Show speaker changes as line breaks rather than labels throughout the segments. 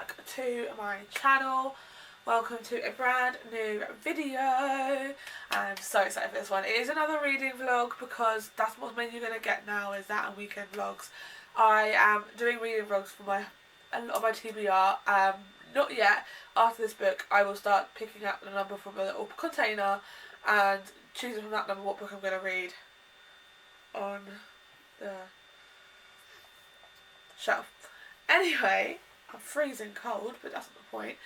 back to my channel. Welcome to a brand new video. I'm so excited for this one. It is another reading vlog because that's what you're going to get now, is that and weekend vlogs. I am doing reading vlogs for a lot of my TBR. Not yet. After this book I will start picking up the number from a little container and choosing from that number what book I'm going to read on the shelf. Anyway, I'm freezing cold, but that's not the point.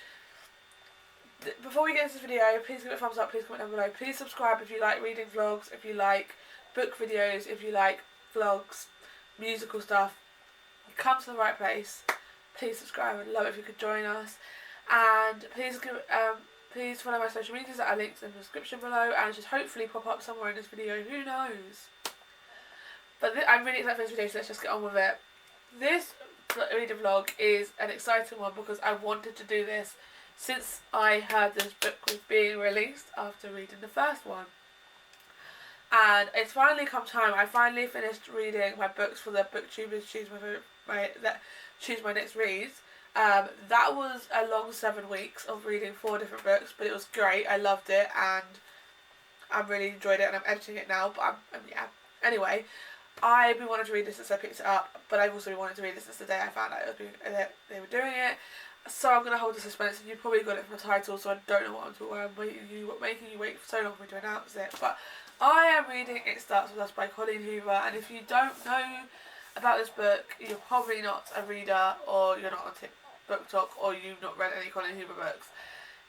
Before we get into this video, please give it a thumbs up, please comment down below. Please subscribe if you like reading vlogs, if you like book videos, if you like vlogs, musical stuff. You come to the right place. Please subscribe. I'd love it if you could join us. And please follow my social medias that are linked in the description below, and should hopefully pop up somewhere in this video. Who knows? But I'm really excited for this video, so let's just get on with it. This reading vlog is an exciting one because I wanted to do this since I heard this book was being released after reading the first one. And it's finally come time. I finally finished reading my books for the booktubers choose my next reads. That was a long 7 weeks of reading 4 different books, but it was great. I loved it and I really enjoyed it, and I'm editing it now. But yeah. Anyway, I've been wanting to read this since I picked it up, but I've also been wanting to read this since the day I found out they were doing it. So I'm going to hold the suspense, and you probably got it from the title, so I don't know what I'm talking about. I'm making you wait for so long for me to announce it. But I am reading It Starts With Us by Colleen Hoover, and if you don't know about this book, you're probably not a reader, or you're not on BookTok, or you've not read any Colleen Hoover books.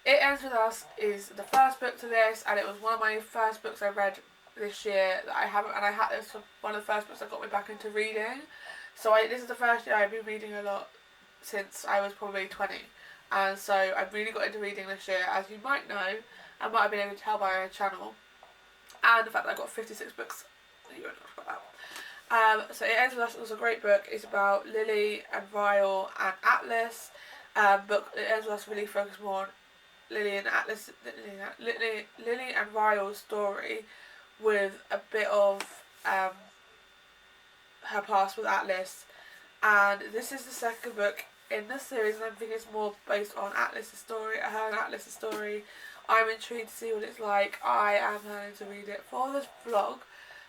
It Ends With Us is the first book to this, and it was one of my first books I read this year that I haven't, and this was one of the first books that got me back into reading. So this is the first year I've been reading a lot since I was probably 20, and so I really got into reading this year, as you might know, and might have been able to tell by our channel, and the fact that I got 56 books. You won't talk about that. So It Ends With Us was a great book. It's about Lily and Ryle and Atlas. But It Ends With Us really focused more on Lily and Ryle's story, with a bit of her past with Atlas. And this is the second book in the series, and I think it's more based on Atlas's story, her and Atlas's story. I'm intrigued to see what it's like. I am planning to read it for this vlog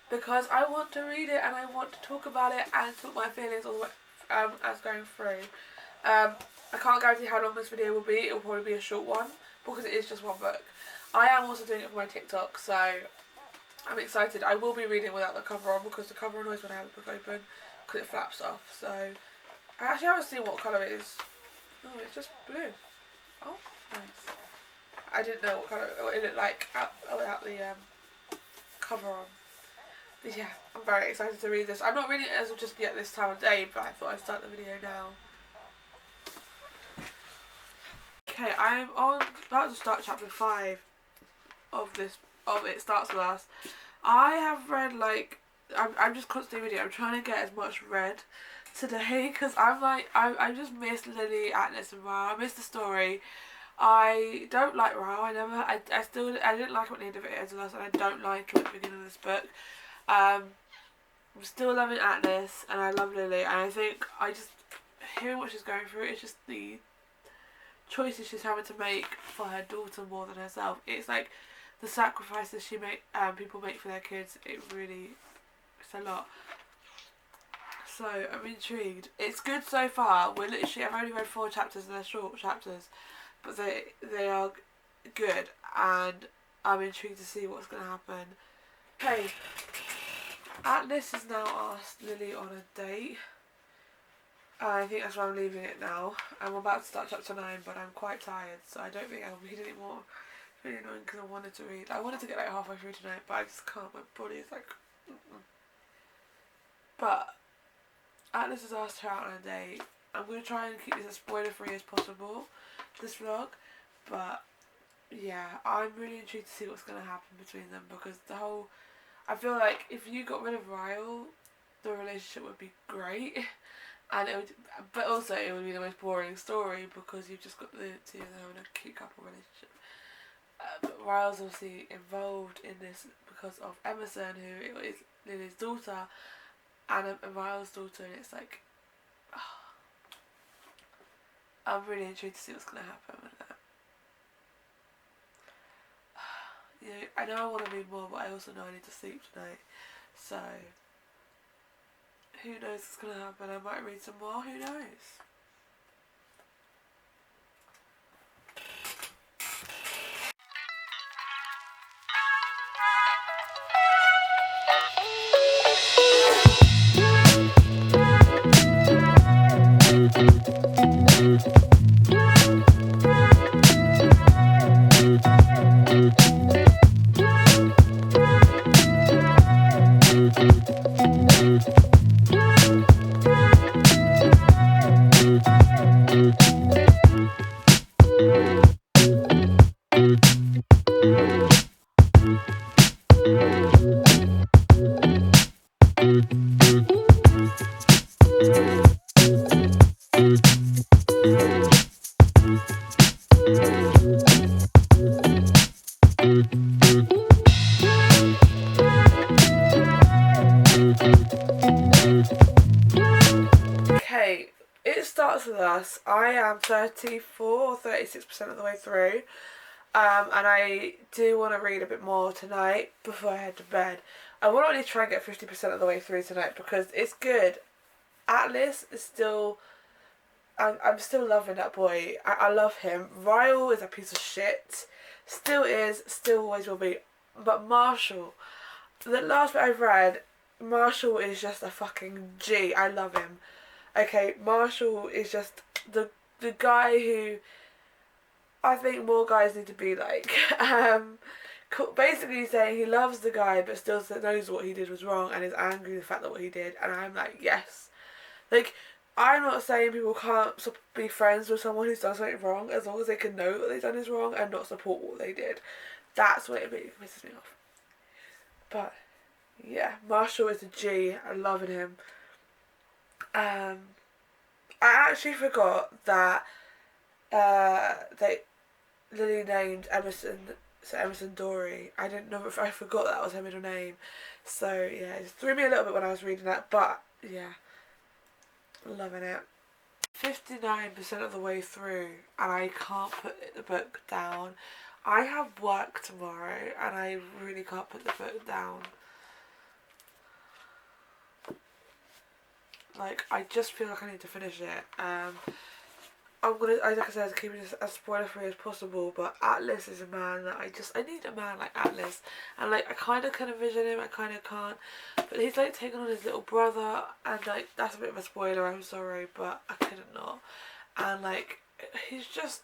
because I want to read it and I want to talk about it and talk my feelings all the way as going through. I can't guarantee how long this video will be. It will probably be a short one because it is just one book. I am also doing it for my TikTok, so I'm excited. I will be reading without the cover on because the cover annoys when I have the book open because it flaps off. So I actually haven't seen what colour it is. Oh, it's just blue. Oh, nice. I didn't know what colour it looked like without the cover on. But yeah, I'm very excited to read this. I'm not reading it as of just yet this time of day, but I thought I'd start the video now. Okay, I'm about to start chapter 5 of It Starts With Us. I have read, like, I'm just constantly reading. I'm trying to get as much read today because I just missed Lily, Atlas and Ryle. I missed the story. I don't like Ryle. I didn't like it at the end of It Ends With Us, and I don't like it at the beginning of this book. I'm still loving Atlas and I love Lily, and I think hearing what she's going through, it's just the choices she's having to make for her daughter more than herself. It's like the sacrifices people make for their kids. It's a lot. So I'm intrigued. It's good so far. I've only read 4 chapters and they're short chapters, but they are good, and I'm intrigued to see what's going to happen. Okay, Atlas has now asked Lily on a date. I think that's why I'm leaving it now. I'm about to start chapter 9, but I'm quite tired, so I don't think I'll read anymore. It's really annoying because I wanted to read. I wanted to get like halfway through tonight, but I just can't. My body is like... But Atlas has asked her out on a date. I'm going to try and keep this as spoiler free as possible, this vlog. But yeah, I'm really intrigued to see what's going to happen between them, because I feel like if you got rid of Ryle, the relationship would be great. And but also it would be the most boring story because you've just got the 2 of them having a cute couple relationship. But Ryle's obviously involved in this because of Emerson, who is Lily's daughter, and Ryle's daughter, and it's like, I'm really intrigued to see what's going to happen with that. I know I want to read more, but I also know I need to sleep tonight. So, who knows what's going to happen? I might read some more, who knows? Okay, it starts with us. I am 34 or 36% of the way through. And I do want to read a bit more tonight before I head to bed. I want to only try and get 50% of the way through tonight because it's good. Atlas is still... I'm still loving that boy. I love him. Ryle is a piece of shit. Still is, still always will be. But Marshall, the last bit I've read, Marshall is just a fucking G. I love him. Okay, Marshall is just the guy who I think more guys need to be like. Basically saying he loves the guy but still knows what he did was wrong and is angry at the fact that what he did, and I'm like, yes. Like, I'm not saying people can't be friends with someone who's done something wrong as long as they can know what they've done is wrong and not support what they did. That's what it really pisses me off. But yeah, Marshall is a G. I'm loving him. I actually forgot that Lily named Emerson Dory. I didn't know if I forgot that was her middle name. So yeah, it threw me a little bit when I was reading that, but yeah, loving it. 59% of the way through and I can't put the book down. I have work tomorrow and I really can't put the book down. Like, I just feel like I need to finish it. I'm gonna, like I said, keep it as spoiler free as possible, but Atlas is a man that I need a man like Atlas, and like I kind of can envision him, I kind of can't, but he's like taking on his little brother, and like that's a bit of a spoiler, I'm sorry, but I couldn't not, and like he's just,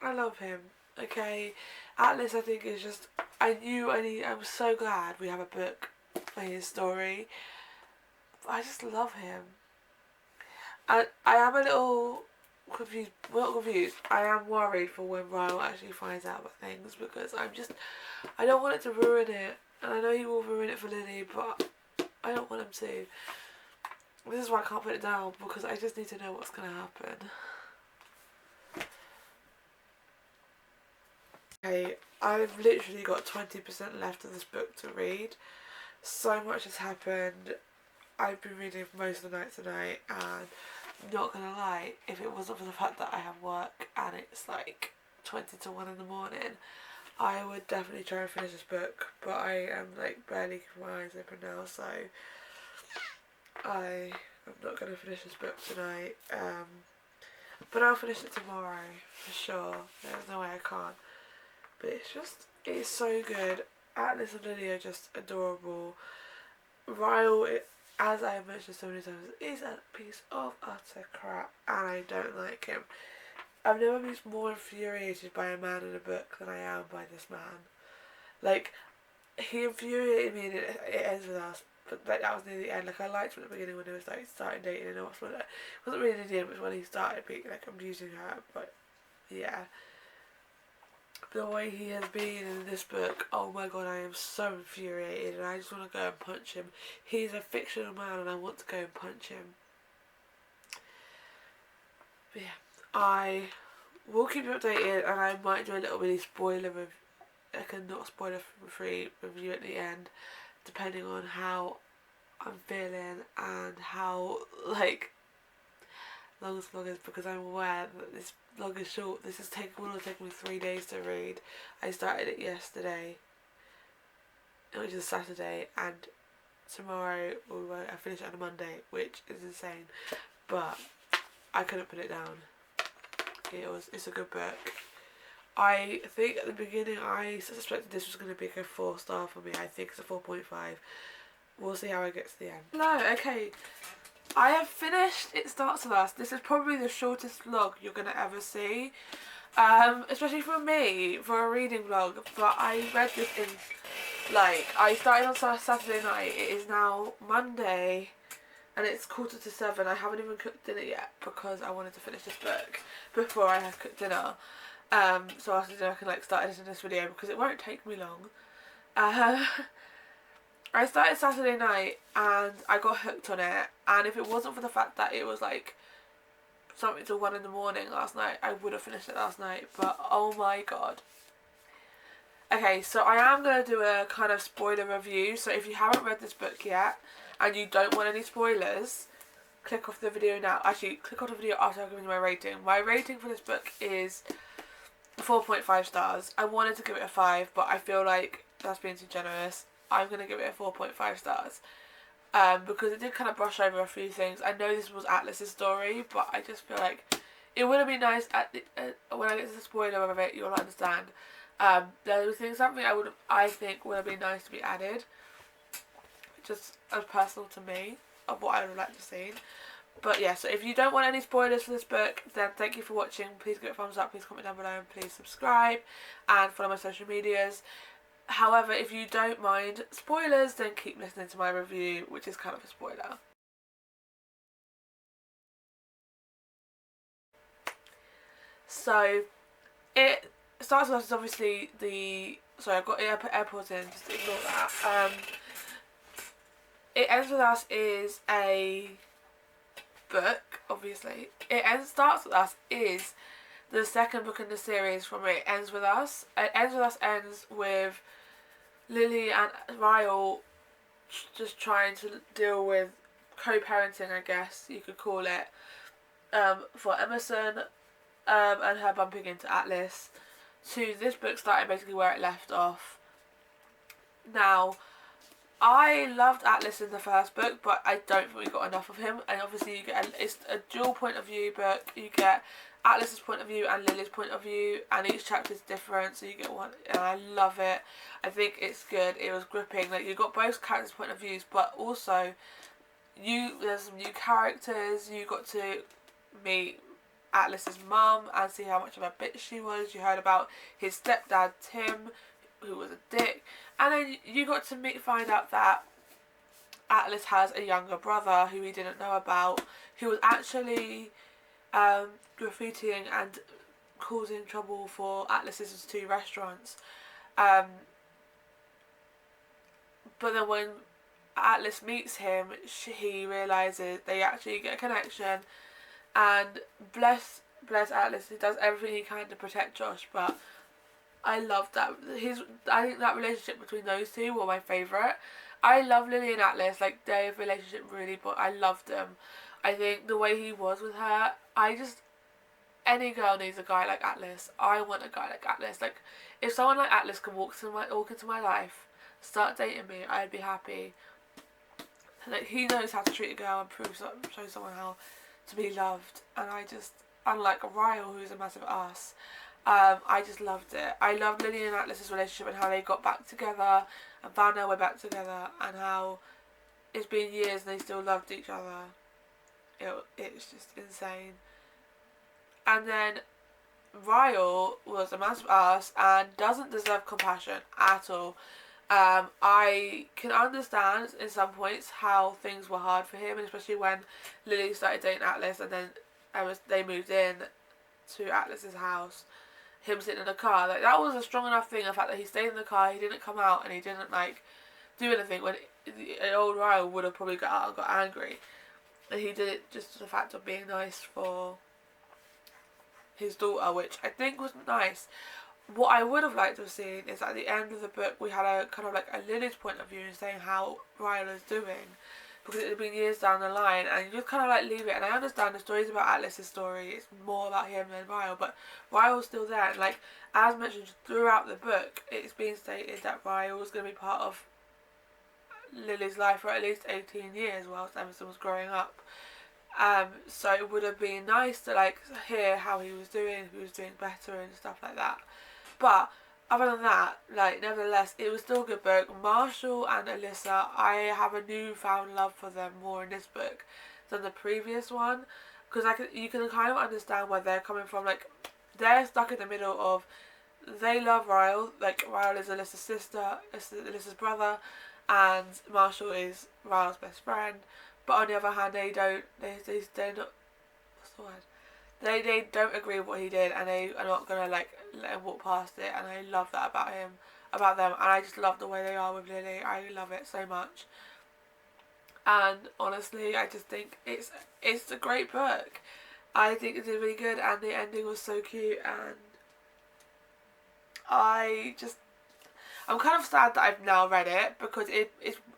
I love him. Okay, Atlas I think is just, I'm so glad we have a book for his story. I just love him, and I am a little confused, well, not confused, I am worried for when Ryle actually finds out about things, because I don't want it to ruin it, and I know he will ruin it for Lily, but I don't want him to. This is why I can't put it down, because I just need to know what's going to happen. Okay, I've literally got 20% left of this book to read. So much has happened. I've been reading most of the night tonight, and not gonna lie, if it wasn't for the fact that I have work and it's like 20 to 1 in the morning, I would definitely try and finish this book, but I am like barely keeping my eyes open now, so I am not gonna finish this book tonight, but I'll finish it tomorrow for sure. There's no way I can't, but it's so good. Atlas and Lily are just adorable. Ryle, as I have mentioned so many times, is a piece of utter crap, and I don't like him. I've never been more infuriated by a man in a book than I am by this man. Like, he infuriated me, and it ends with us, but like that was near the end. Like, I liked him at the beginning when he was like starting dating and all, but it wasn't really near the end, it was when he started being like abusing her. But yeah, the way he has been in this book, oh my god, I am so infuriated and I just want to go and punch him. He's a fictional man and I want to go and punch him. But yeah, I will keep you updated, and I might do a little mini spoiler review, like a not spoiler free review at the end, depending on how I'm feeling and how like long this vlog is because I'm aware that this vlog is short. This is will take me 3 days to read. I started it yesterday, which is Saturday, and tomorrow I finish it on a Monday, which is insane. But I couldn't put it down. It's a good book. I think at the beginning I suspected this was going to be a 4-star for me. I think it's a 4.5. We'll see how I get to the end. Hello, okay. I have finished It Starts With Us. This is probably the shortest vlog you're going to ever see. Especially for me, for a reading vlog. But I read this in, I started on Saturday night. It is now Monday. And it's 6:45. I haven't even cooked dinner yet because I wanted to finish this book before I have cooked dinner. So after dinner I can start editing this video because it won't take me long. I started Saturday night and I got hooked on it, and if it wasn't for the fact that it was something till 1 in the morning last night, I would have finished it last night. But oh my god. Okay, so I am going to do a kind of spoiler review, so if you haven't read this book yet and you don't want any spoilers, click off the video now. Actually, click off the video after I've given you my rating. My rating for this book is 4.5 stars. I wanted to give it a 5, but I feel like that's being too generous. I'm going to give it a 4.5 stars. Because it did kind of brush over a few things. I know this was Atlas's story, but I just feel like it would have been nice when I get to the spoiler of it, you'll understand. There was something I think would have been nice to be added, just as personal to me, of what I would have liked to see. But yeah, so if you don't want any spoilers for this book, then thank you for watching. Please give it a thumbs up, please comment down below, and please subscribe and follow my social medias. However, if you don't mind spoilers, then keep listening to my review, which is kind of a spoiler. So It Starts With Us is obviously sorry, I've got AirPods in, just ignore that. It Ends With Us is a book, obviously. Starts With Us is the second book in the series from It Ends With Us. It Ends With Us ends with Lily and Ryle just trying to deal with co-parenting, I guess you could call it, for Emerson, and her bumping into Atlas, to this book starting basically where it left off. Now, I loved Atlas in the first book, but I don't think we got enough of him. And obviously you get it's a dual point of view book. You get Atlas's point of view and Lily's point of view, and each chapter is different, so you get one, and I love it. I think it's good. It was gripping. You got both characters' point of views, but also there's some new characters. You got to meet Atlas's mum and see how much of a bitch she was. You heard about his stepdad Tim, who was a dick, and then you got to find out that Atlas has a younger brother who he didn't know about, who was actually graffitiing and causing trouble for Atlas's 2 restaurants. But then when Atlas meets him, he realises they actually get a connection, and bless Atlas, he does everything he can to protect Josh. But I love that I think that relationship between those two were my favourite. I love Lily and Atlas, their relationship really, but I loved them. I think the way he was with her, any girl needs a guy like Atlas. I want a guy like Atlas. If someone like Atlas can walk into my life, start dating me, I'd be happy. He knows how to treat a girl and show someone how to be loved. And unlike Ryle, who's a massive ass, I just loved it. I loved Lily and Atlas's relationship and how they got back together and found their way back together, and how it's been years and they still loved each other. It's just insane. And then Ryle was a massive ass and doesn't deserve compassion at all. I can understand in some points how things were hard for him, and especially when Lily started dating Atlas, and then they moved in to Atlas's house. Him sitting in the car, that was a strong enough thing. The fact that he stayed in the car, he didn't come out, and he didn't do anything. When an old Ryle would have probably got out and got angry, and he did it just for the fact of being nice for his daughter, which I think was nice. What I would have liked to have seen is at the end of the book we had a kind of a Lily's point of view, saying how Ryle is doing, because it had been years down the line, and you just kind of like leave it. And I understand the story's about Atlas's story, it's more about him than Ryle, but Ryle's still there. And like, as mentioned throughout the book, it's been stated that Ryle was going to be part of Lily's life for at least 18 years whilst Emerson was growing up. So it would have been nice to like hear how he was doing, if he was doing better and stuff like that. But other than that, like, nevertheless, it was still a good book. Marshall and Alyssa, I have a newfound love for them more in this book than the previous one, because you can kind of understand where they're coming from. Like, they're stuck in the middle of, they love Ryle, like Ryle is Alyssa's sister, Alyssa's brother, and Marshall is Ryle's best friend. But on the other hand, they're not, what's the word? They don't agree with what he did, and they are not gonna like let him walk past it. And I love that about them, and I just love the way they are with Lily. I love it so much. And honestly, I just think it's a great book. I think it's really good, and the ending was so cute, and I'm kind of sad that I've now read it, because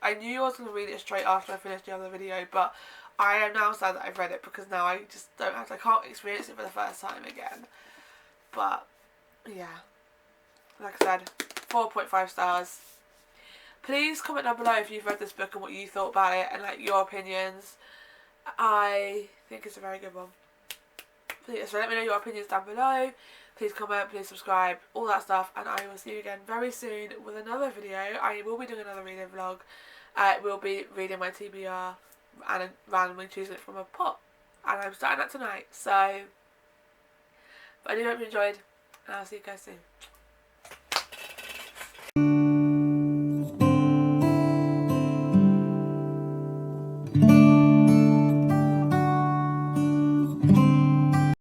I knew I was going to read it straight after I finished the other video, but I am now sad that I've read it, because now I just I can't experience it for the first time again. But yeah, like I said, 4.5 stars. Please comment down below if you've read this book and what you thought about it, and like your opinions. I think it's a very good one. So let me know your opinions down below. Please comment, please subscribe, all that stuff, and I will see you again very soon with another video. I will be doing another reading vlog. We'll be reading my TBR and randomly choosing it from a pot, and I'm starting that tonight. So, but I do hope you enjoyed, and I'll see you guys soon.